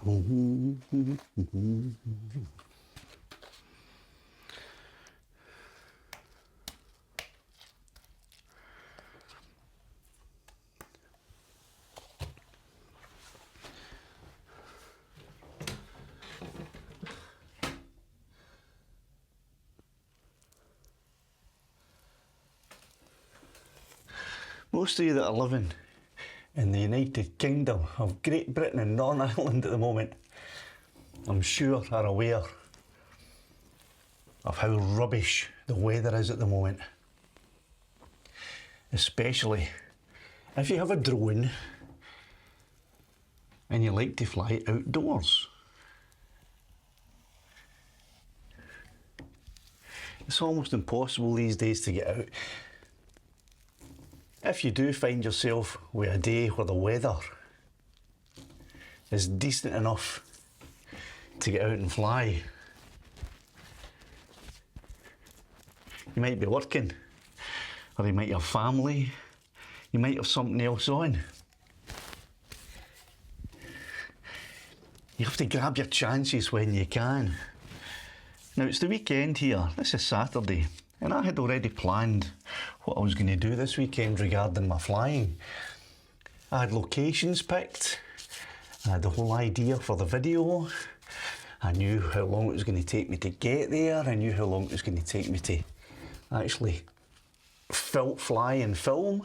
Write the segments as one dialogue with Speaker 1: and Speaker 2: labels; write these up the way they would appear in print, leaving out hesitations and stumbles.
Speaker 1: Most of you that are living in the United Kingdom of Great Britain and Northern Ireland at the moment, I'm sure are aware of how rubbish the weather is at the moment. Especially if you have a drone and you like to fly outdoors. It's almost impossible these days to get out. If you do find yourself with a day where the weather is decent enough to get out and fly, you might be working, or you might have family, you might have something else on. You have to grab your chances when you can. Now it's the weekend here, this is Saturday, and I had already planned what I was going to do this weekend regarding my flying. I had locations picked, I had the whole idea for the video, I knew how long it was going to take me to get there, I knew how long it was going to take me to actually fly and film.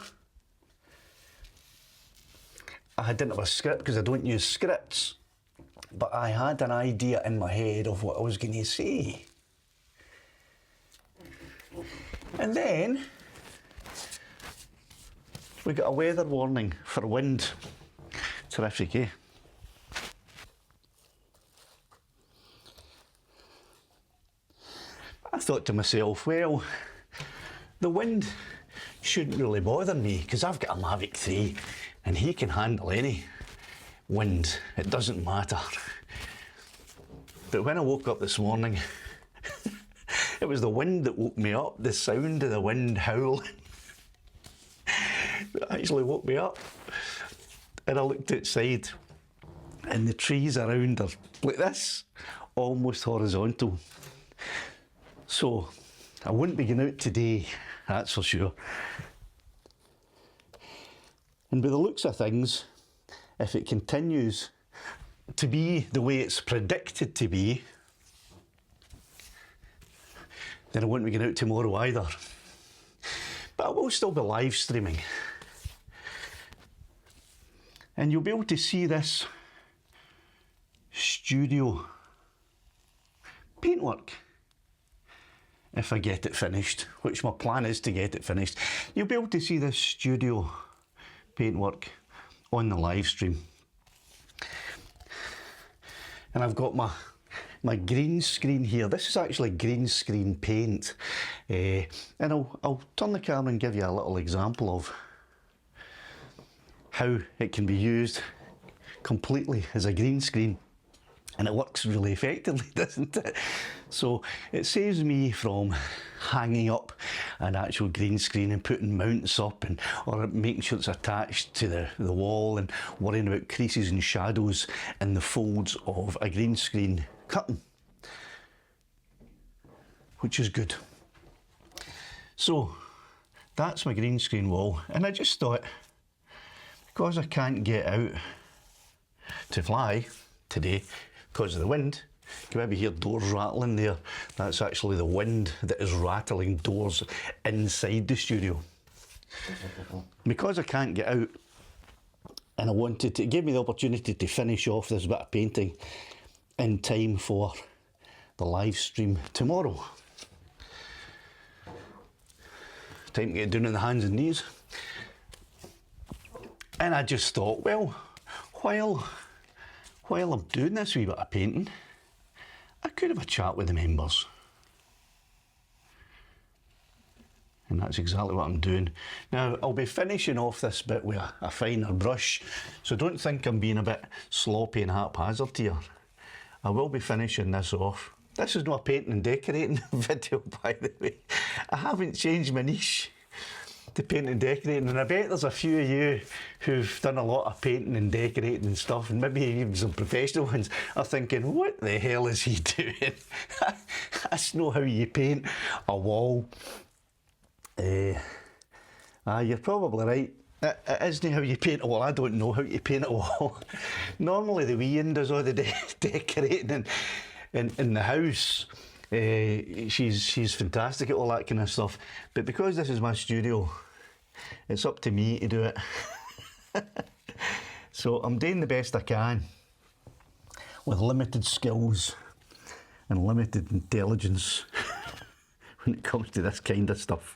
Speaker 1: I didn't have a script because I don't use scripts, but I had an idea in my head of what I was going to say. And then we got a weather warning for wind. Terrific, eh? I thought to myself, well, the wind shouldn't really bother me because I've got a Mavic 3 and he can handle any wind. It doesn't matter. But when I woke up this morning, it was the wind that woke me up, the sound of the wind howling. It actually woke me up. And I looked outside and the trees around are like this, almost horizontal. So I wouldn't be going out today, that's for sure. And by the looks of things, if it continues to be the way it's predicted to be, then I won't be going out tomorrow either. But I will still be live streaming. And you'll be able to see this studio paintwork if I get it finished, which my plan is to get it finished. You'll be able to see this studio paintwork on the live stream. And I've got my green screen here. This is actually green screen paint. And I'll turn the camera and give you a little example of how it can be used completely as a green screen. And it works really effectively, doesn't it? So it saves me from hanging up an actual green screen and putting mounts up or making sure it's attached to the wall and worrying about creases and shadows in the folds of a green screen curtain, which is good. So that's my green screen wall, and I just thought, because I can't get out to fly today because of the wind, you can maybe hear doors rattling there. That's actually the wind that is rattling doors inside the studio. Because I can't get out, and I wanted to give me the opportunity to finish off this bit of painting in time for the live stream tomorrow. Time to get down on the hands and knees. And I just thought, well, while I'm doing this wee bit of painting, I could have a chat with the members. And that's exactly what I'm doing. Now, I'll be finishing off this bit with a finer brush, so don't think I'm being a bit sloppy and haphazard here. I will be finishing this off. This is not a painting and decorating video, by the way. I haven't changed my niche. to paint and decorating, and I bet there's a few of you who've done a lot of painting and decorating and stuff, and maybe even some professional ones are thinking, what the hell is he doing? That's not how you paint a wall. You're probably right. It isn't how you paint a wall. I don't know how to paint a wall. Normally the wee one does all the decorating in the house. She's fantastic at all that kind of stuff. But because this is my studio, it's up to me to do it. So I'm doing the best I can with limited skills and limited intelligence when it comes to this kind of stuff.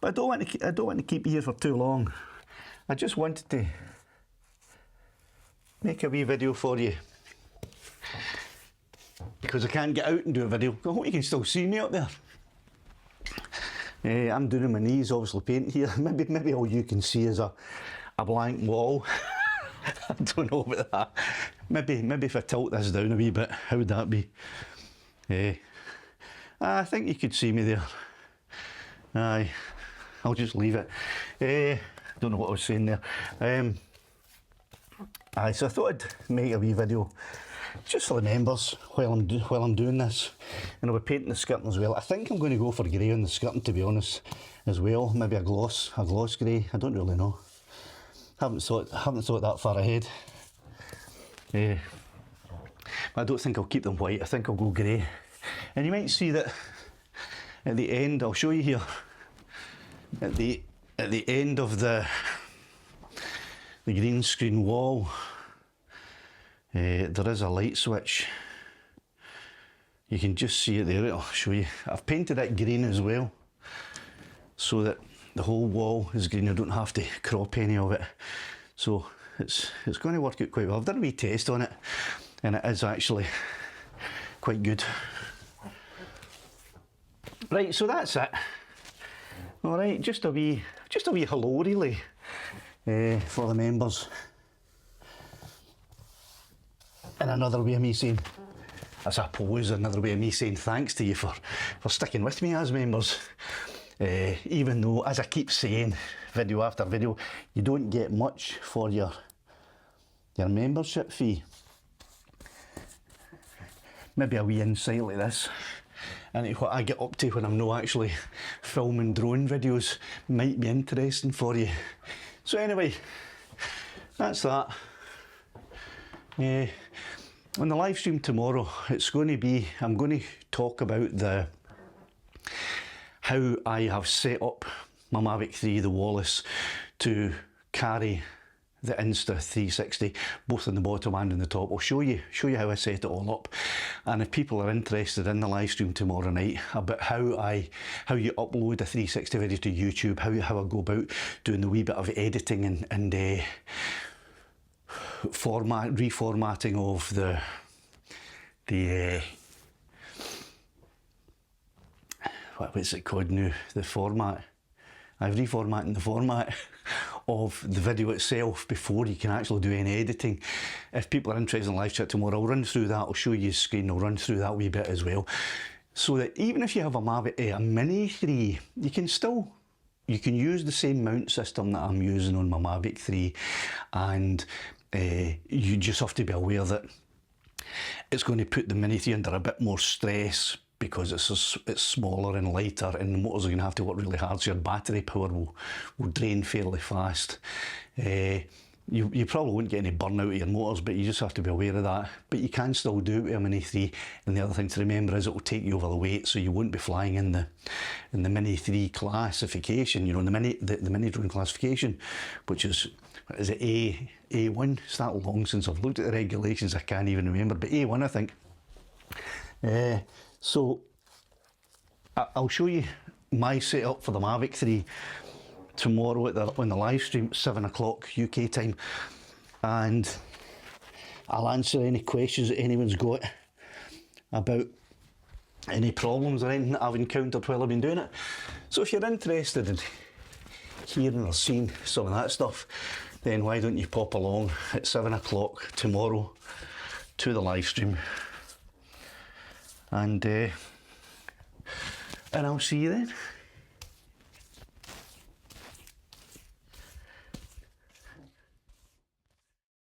Speaker 1: But I don't want to keep you here for too long. I just wanted to make a wee video for you, because I can't get out and do a video. I hope you can still see me up there. I'm doing my knees, obviously painting here. Maybe all you can see is a blank wall. I don't know about that. Maybe if I tilt this down a wee bit, how would that be? I think you could see me there. Aye, I'll just leave it. Don't know what I was saying there. So I thought I'd make a wee video just for the members while I'm doing this, and I'll be painting the skirting as well. I think I'm going to go for grey on the skirting, to be honest, as well. Maybe a gloss grey. I don't really know. Haven't thought that far ahead. I don't think I'll keep them white. I think I'll go grey. And you might see that at the end. I'll show you here. At the end of the green screen wall, there is a light switch. You can just see it there. I'll show you. I've painted it green as well, so that the whole wall is green. I don't have to crop any of it. So it's going to work out quite well. I've done a wee test on it, and it is actually quite good. Right, so that's it. All right, just a wee hello really for the members, and another way of me saying, I suppose, another way of me saying thanks to you for sticking with me as members. Even though, as I keep saying, video after video, you don't get much for your membership fee. Maybe a wee insight like this and what I get up to when I'm not actually filming drone videos might be interesting for you. So anyway, that's that. On the live stream tomorrow, I'm going to talk about how I have set up my Mavic 3, the Wallace, to carry the Insta 360, both on the bottom and on the top. I'll show you how I set it all up. And if people are interested in the live stream tomorrow night about how you upload a 360 video to YouTube, how I go about doing the wee bit of editing and reformatting of the what's it called now? The format. I'm reformatting the format of the video itself before you can actually do any editing. If people are interested in live chat tomorrow, I'll run through that. I'll show you the screen. I'll run through that wee bit as well, so that even if you have a Mavic, a Mini 3, you can use the same mount system that I'm using on my Mavic 3, and you just have to be aware that it's going to put the Mini 3 under a bit more stress, because it's smaller and lighter, and the motors are going to have to work really hard, so your battery power will drain fairly fast. You probably won't get any burnout of your motors, but you just have to be aware of that. But you can still do it with a Mini 3, and the other thing to remember is it will take you over the weight, so you won't be flying in the Mini 3 classification, you know, the mini drone classification, which is it A1? It's that long since I've looked at the regulations, I can't even remember, but A1 I think. So I'll show you my setup for the Mavic 3 tomorrow on the live stream at 7 o'clock UK time, and I'll answer any questions that anyone's got about any problems or anything that I've encountered while I've been doing it. So if you're interested in hearing or seeing some of that stuff, then why don't you pop along at 7 o'clock tomorrow to the live stream, and and I'll see you then.